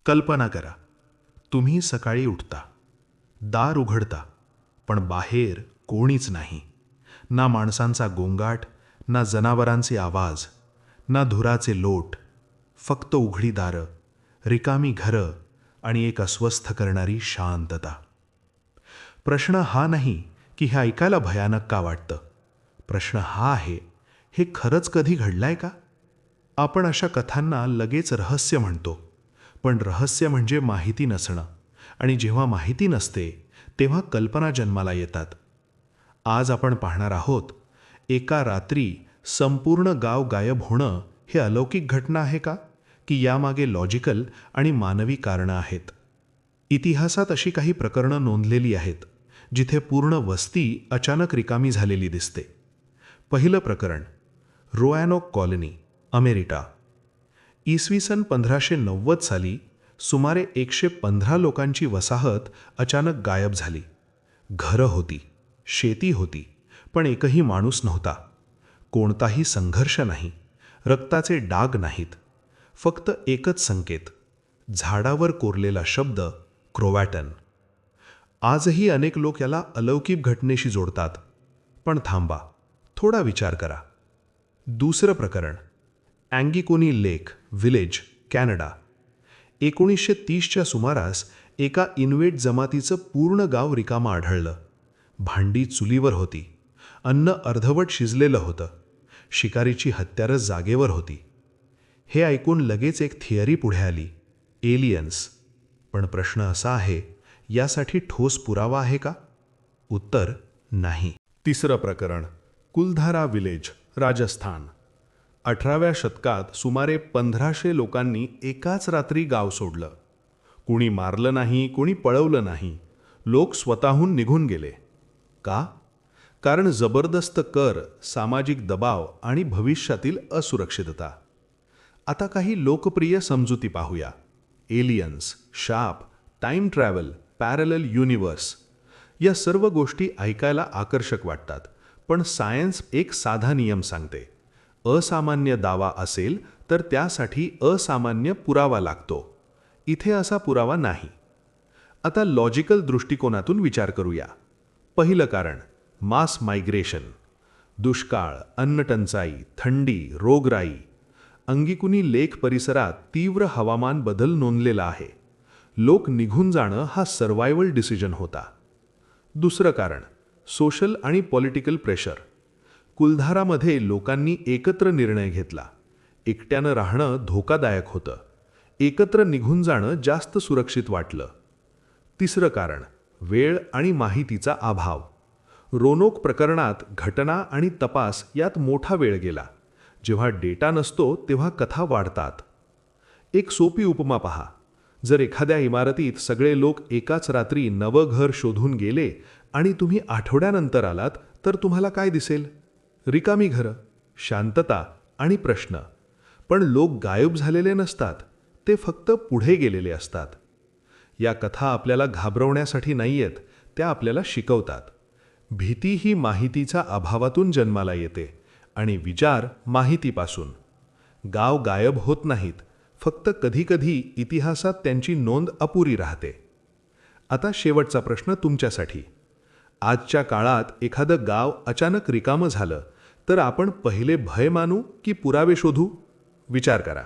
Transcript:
कल्पना करा, तुम्ही सकाळी उठता, दार उघडता, पण बाहेर कोणीच नाही. ना माणसांचा गोंगाट, ना जनावरांचे आवाज, ना धुराचे लोट, फक्त उघडी दारं, रिकामी घरं आणि एक अस्वस्थ करणारी शांतता. प्रश्न हा नाही की हे ऐकायला भयानक का वाटतं. प्रश्न हा आहे, हे खरंच कधी घडलंय का? आपण अशा कथांना लगेच रहस्य म्हणतो, पण रहस्य म्हणजे माहिती नसणं, आणि जेव्हा माहिती नसते तेव्हा कल्पना जन्माला येतात. आज आपण पाहणार आहोत, एका रात्री संपूर्ण गाव गायब होणं हे अलौकिक घटना आहे का, की यामागे लॉजिकल आणि मानवी कारणं आहेत. इतिहासात अशी काही प्रकरणं नोंदलेली आहेत जिथे पूर्ण वस्ती अचानक रिकामी झालेली दिसते. पहिलं प्रकरण, रोॲनोक कॉलनी, अमेरिका. इसवी सन 1590 साली सुमारे 115 लोकांची वसाहत अचानक गायब झाली. घरं होती, शेती होती, पण एकही माणूस नव्हता. कोणताही संघर्ष नाही, रक्ताचे डाग नाहीत. फक्त एकच संकेत, झाडावर कोरलेला शब्द, क्रोवॅटन. आजही अनेक लोक याला अलौकिक घटनेशी जोडतात. पण थांबा, थोडा विचार करा. दुसरं प्रकरण, अँगिकोनी लेक विलेज, कॅनडा. 1930च्या सुमारास एका इन्वेट जमातीचं पूर्ण गाव रिकामं आढळलं. भांडी चुलीवर होती, अन्न अर्धवट शिजलेलं होतं, शिकारीची हत्यारं जागेवर होती. हे ऐकून लगेच एक थिअरी पुढे आली, एलियन्स. पण प्रश्न असा आहे, यासाठी ठोस पुरावा आहे का? उत्तर नाही. तिसरं प्रकरण, कुलधारा विलेज, राजस्थान. 18व्या शतकात सुमारे 1500 लोकांनी एकाच रात्री गाव सोडलं. कुणी मारलं नाही, कुणी पळवलं नाही. लोक स्वतःहून निघून गेले. का? कारण जबरदस्त कर, सामाजिक दबाव आणि भविष्यातील असुरक्षितता. आता काही लोकप्रिय समजुती पाहूया. एलियन्स, शाप, टाइम ट्रॅव्हल, पॅरलल युनिवर्स. या सर्व गोष्टी ऐकायला आकर्षक वाटतात, पण सायन्स एक साधा नियम सांगते. असामान्य दावा असेल तर त्यासाठी असामान्य पुरावा लागतो. इथे असा पुरावा नाही. आता लॉजिकल दृष्टिकोनातून विचार करूया. पहिलं कारण, मास मायग्रेशन. दुष्काळ, अन्नटंचाई, थंडी, रोगराई. अंगिकुनी लेक परिसरात तीव्र हवामान बदल नोंदलेला आहे. लोक निघून जाणं हा सर्व्हायवल डिसिजन होता. दुसरं कारण, सोशल आणि पॉलिटिकल प्रेशर. कुलधारामध्ये लोकांनी एकत्र निर्णय घेतला. एकट्यानं राहणं धोकादायक होतं. एकत्र निघून जाणं जास्त सुरक्षित वाटलं. तिसरं कारण, वेळ आणि माहितीचा अभाव. रोनोक प्रकरणात घटना आणि तपास यात मोठा वेळ गेला. जेव्हा डेटा नसतो तेव्हा कथा वाढतात. एक सोपी उपमा पहा. जर एखाद्या इमारतीत सगळे लोक एकाच रात्री नवं घर शोधून गेले आणि तुम्ही आठवड्यानंतर आलात, तर तुम्हाला काय दिसेल? रिकामी घरं, शांतता आणि प्रश्न. पण लोक गायब झालेले नसतात, ते फक्त पुढे गेलेले असतात. या कथा आपल्याला घाबरवण्यासाठी नाहीयेत, त्या आपल्याला शिकवतात. भीती ही माहितीच्या अभावातून जन्माला येते आणि विचार माहितीपासून. गाव गायब होत नाहीत, फक्त कधीकधी इतिहासात त्यांची नोंद अपुरी राहते. आता शेवटचा प्रश्न तुमच्यासाठी. आजच्या काळात एखादं गाव अचानक रिकामं झालं तर आपण पहिले भय मानू की पुरावे शोधू? विचार करा.